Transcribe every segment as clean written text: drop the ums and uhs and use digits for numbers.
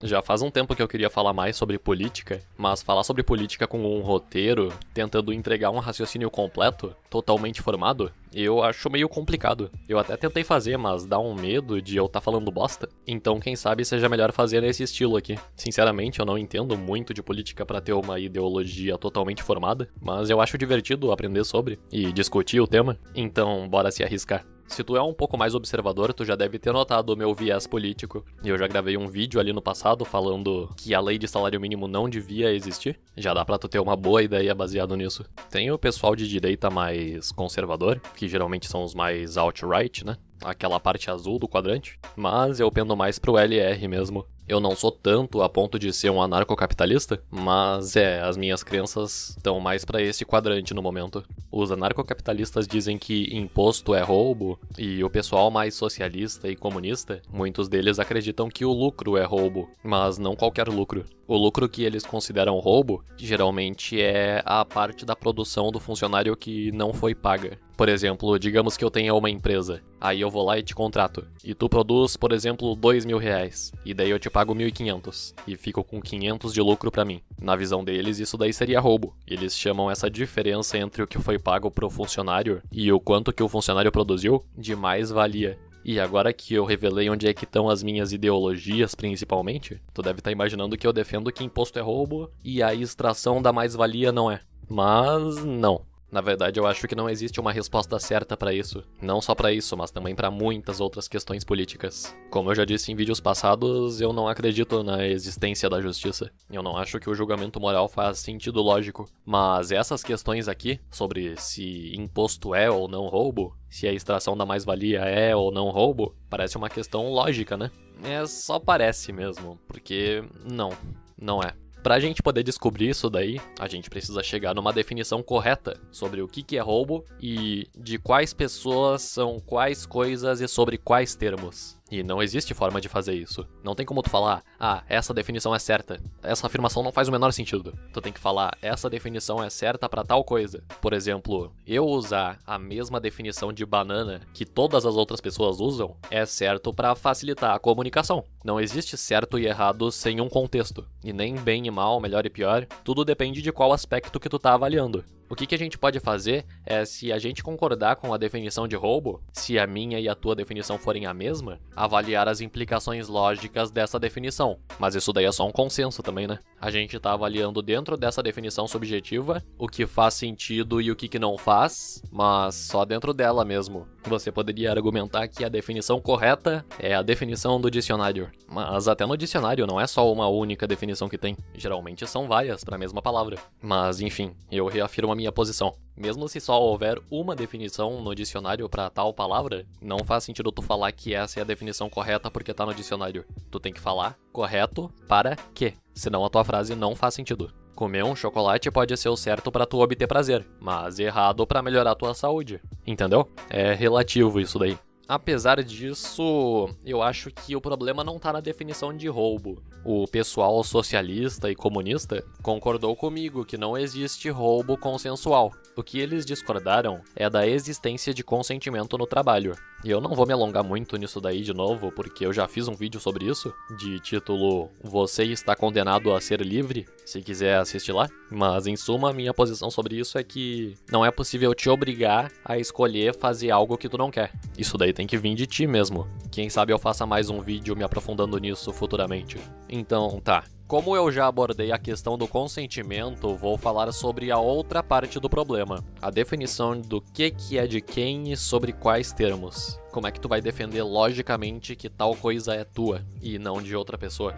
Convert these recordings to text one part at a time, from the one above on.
Já faz um tempo que eu queria falar mais sobre política, mas falar sobre política com um roteiro, tentando entregar um raciocínio completo, totalmente formado, eu acho meio complicado. Eu até tentei fazer, mas dá um medo de eu estar falando bosta. Então quem sabe seja melhor fazer nesse estilo aqui. Sinceramente, eu não entendo muito de política pra ter uma ideologia totalmente formada, mas eu acho divertido aprender sobre e discutir o tema, então bora se arriscar. Se tu é um pouco mais observador, tu já deve ter notado o meu viés político. Eu já gravei um vídeo ali no passado falando que a lei de salário mínimo não devia existir. Já dá pra tu ter uma boa ideia baseado nisso. Tem o pessoal de direita mais conservador, que geralmente são os mais alt-right, né? Aquela parte azul do quadrante. Mas eu pendo mais pro LR mesmo. Eu não sou tanto a ponto de ser um anarcocapitalista, mas as minhas crenças estão mais pra esse quadrante no momento. Os anarcocapitalistas dizem que imposto é roubo, e o pessoal mais socialista e comunista, muitos deles acreditam que o lucro é roubo, mas não qualquer lucro. O lucro que eles consideram roubo, geralmente é a parte da produção do funcionário que não foi paga. Por exemplo, digamos que eu tenha uma empresa, aí eu vou lá e te contrato, e tu produz, por exemplo, R$2.000, e daí eu te pago 1.500, e fico com 500 de lucro pra mim. Na visão deles, isso daí seria roubo. Eles chamam essa diferença entre o que foi pago pro funcionário e o quanto que o funcionário produziu de mais-valia. E agora que eu revelei onde é que estão as minhas ideologias, principalmente, tu deve estar imaginando que eu defendo que imposto é roubo e a extração da mais-valia não é. Mas não. Na verdade, eu acho que não existe uma resposta certa pra isso. Não só pra isso, mas também pra muitas outras questões políticas. Como eu já disse em vídeos passados, eu não acredito na existência da justiça. Eu não acho que o julgamento moral faz sentido lógico. Mas essas questões aqui, sobre se imposto é ou não roubo, se a extração da mais-valia é ou não roubo, parece uma questão lógica, né? Só parece mesmo, porque não é. Pra gente poder descobrir isso daí, a gente precisa chegar numa definição correta sobre o que é roubo e de quais pessoas são quais coisas e sobre quais termos. E não existe forma de fazer isso. Não tem como tu falar, essa definição é certa. Essa afirmação não faz o menor sentido. Tu tem que falar, essa definição é certa pra tal coisa. Por exemplo, eu usar a mesma definição de banana que todas as outras pessoas usam é certo pra facilitar a comunicação. Não existe certo e errado sem um contexto. E nem bem e mal, melhor e pior, tudo depende de qual aspecto que tu tá avaliando. O que a gente pode fazer é, se a gente concordar com a definição de roubo, se a minha e a tua definição forem a mesma, avaliar as implicações lógicas dessa definição. Mas isso daí é só um consenso também, né? A gente tá avaliando dentro dessa definição subjetiva o que faz sentido e o que não faz, mas só dentro dela mesmo. Você poderia argumentar que a definição correta é a definição do dicionário. Mas até no dicionário não é só uma única definição que tem. Geralmente são várias para a mesma palavra. Mas enfim, eu reafirmo a minha posição. Mesmo se só houver uma definição no dicionário para tal palavra, não faz sentido tu falar que essa é a definição correta porque tá no dicionário. Tu tem que falar correto para quê? Senão a tua frase não faz sentido. Comer um chocolate pode ser o certo pra tu obter prazer, mas errado pra melhorar tua saúde. Entendeu? É relativo isso daí. Apesar disso, eu acho que o problema não tá na definição de roubo. O pessoal socialista e comunista concordou comigo que não existe roubo consensual. O que eles discordaram é da existência de consentimento no trabalho. E eu não vou me alongar muito nisso daí de novo, porque eu já fiz um vídeo sobre isso, de título Você está condenado a ser livre, se quiser assistir lá. Mas em suma, a minha posição sobre isso é que não é possível te obrigar a escolher fazer algo que tu não quer. Isso daí tem que vir de ti mesmo. Quem sabe eu faça mais um vídeo me aprofundando nisso futuramente. Então, tá. Como eu já abordei a questão do consentimento, vou falar sobre a outra parte do problema. A definição do que é de quem e sobre quais termos. Como é que tu vai defender logicamente que tal coisa é tua e não de outra pessoa?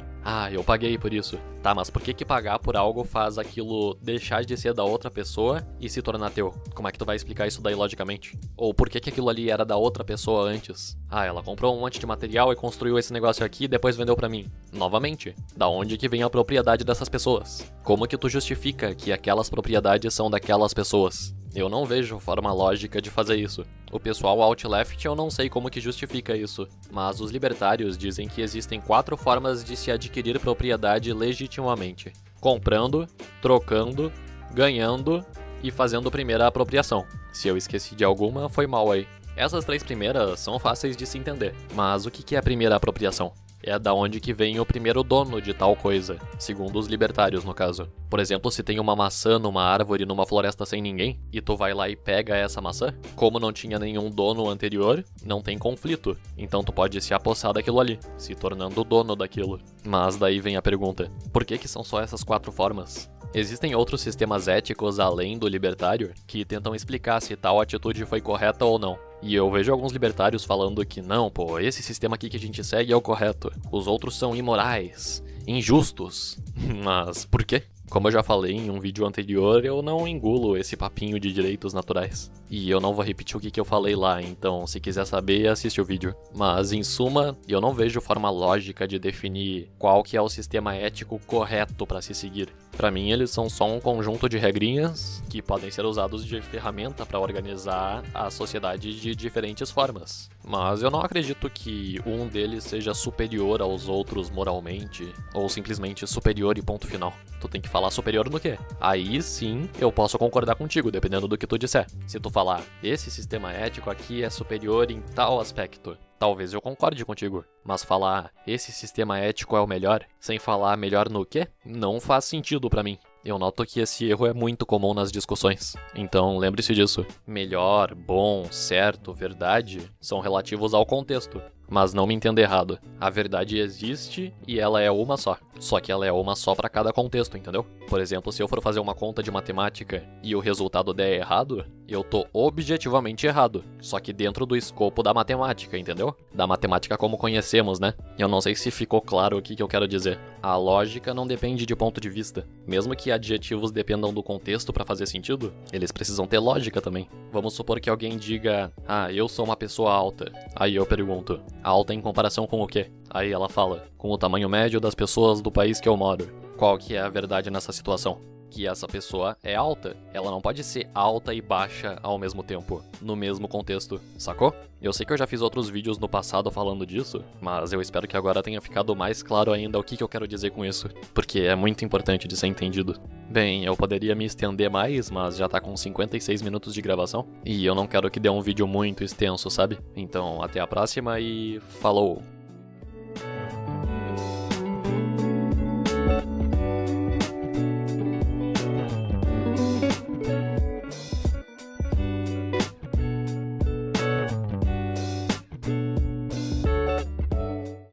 Eu paguei por isso. Tá, mas por que pagar por algo faz aquilo deixar de ser da outra pessoa e se tornar teu? Como é que tu vai explicar isso daí logicamente? Ou por que aquilo ali era da outra pessoa antes? Ela comprou um monte de material e construiu esse negócio aqui e depois vendeu pra mim. Novamente, da onde que vem a propriedade dessas pessoas? Como que tu justifica que aquelas propriedades são daquelas pessoas? Eu não vejo forma lógica de fazer isso. O pessoal alt-left eu não sei como que justifica isso, mas os libertários dizem que existem 4 formas de se adquirir propriedade legitimamente: comprando, trocando, ganhando e fazendo primeira apropriação. Se eu esqueci de alguma, foi mal aí. Essas 3 primeiras são fáceis de se entender, mas o que é a primeira apropriação? é da onde que vem o primeiro dono de tal coisa, segundo os libertários no caso. Por exemplo, se tem uma maçã numa árvore numa floresta sem ninguém, e tu vai lá e pega essa maçã, como não tinha nenhum dono anterior, não tem conflito. Então tu pode se apossar daquilo ali, se tornando o dono daquilo. Mas daí vem a pergunta, por que são só essas 4 formas? Existem outros sistemas éticos além do libertário que tentam explicar se tal atitude foi correta ou não. E eu vejo alguns libertários falando que não, pô, esse sistema aqui que a gente segue é o correto. Os outros são imorais, injustos. Mas por quê? Como eu já falei em um vídeo anterior, eu não engulo esse papinho de direitos naturais. E eu não vou repetir o que eu falei lá, então se quiser saber, assiste o vídeo. Mas em suma, eu não vejo forma lógica de definir qual que é o sistema ético correto para se seguir. Para mim, eles são só um conjunto de regrinhas que podem ser usados de ferramenta para organizar a sociedade de diferentes formas. Mas eu não acredito que um deles seja superior aos outros moralmente, ou simplesmente superior e ponto final. Tu tem que falar superior no quê? Aí sim eu posso concordar contigo, dependendo do que tu disser. Se tu falar, esse sistema ético aqui é superior em tal aspecto, talvez eu concorde contigo. Mas falar, esse sistema ético é o melhor, sem falar melhor no quê? Não faz sentido pra mim. Eu noto que esse erro é muito comum nas discussões. Então lembre-se disso. Melhor, bom, certo, verdade são relativos ao contexto. Mas não me entenda errado. A verdade existe e ela é uma só. Só que ela é uma só para cada contexto, entendeu? Por exemplo, se eu for fazer uma conta de matemática e o resultado der errado, eu tô objetivamente errado. Só que dentro do escopo da matemática, entendeu? Da matemática como conhecemos, né? Eu não sei se ficou claro o que eu quero dizer. A lógica não depende de ponto de vista. Mesmo que adjetivos dependam do contexto para fazer sentido, eles precisam ter lógica também. Vamos supor que alguém diga, eu sou uma pessoa alta. Aí eu pergunto, alta em comparação com o quê? Aí ela fala, com o tamanho médio das pessoas do país que eu moro. Qual que é a verdade nessa situação? Que essa pessoa é alta. Ela não pode ser alta e baixa ao mesmo tempo, no mesmo contexto, sacou? Eu sei que eu já fiz outros vídeos no passado falando disso, mas eu espero que agora tenha ficado mais claro ainda o que eu quero dizer com isso, porque é muito importante de ser entendido. Bem, eu poderia me estender mais, mas já tá com 56 minutos de gravação, e eu não quero que dê um vídeo muito extenso, sabe? Então, até a próxima e falou!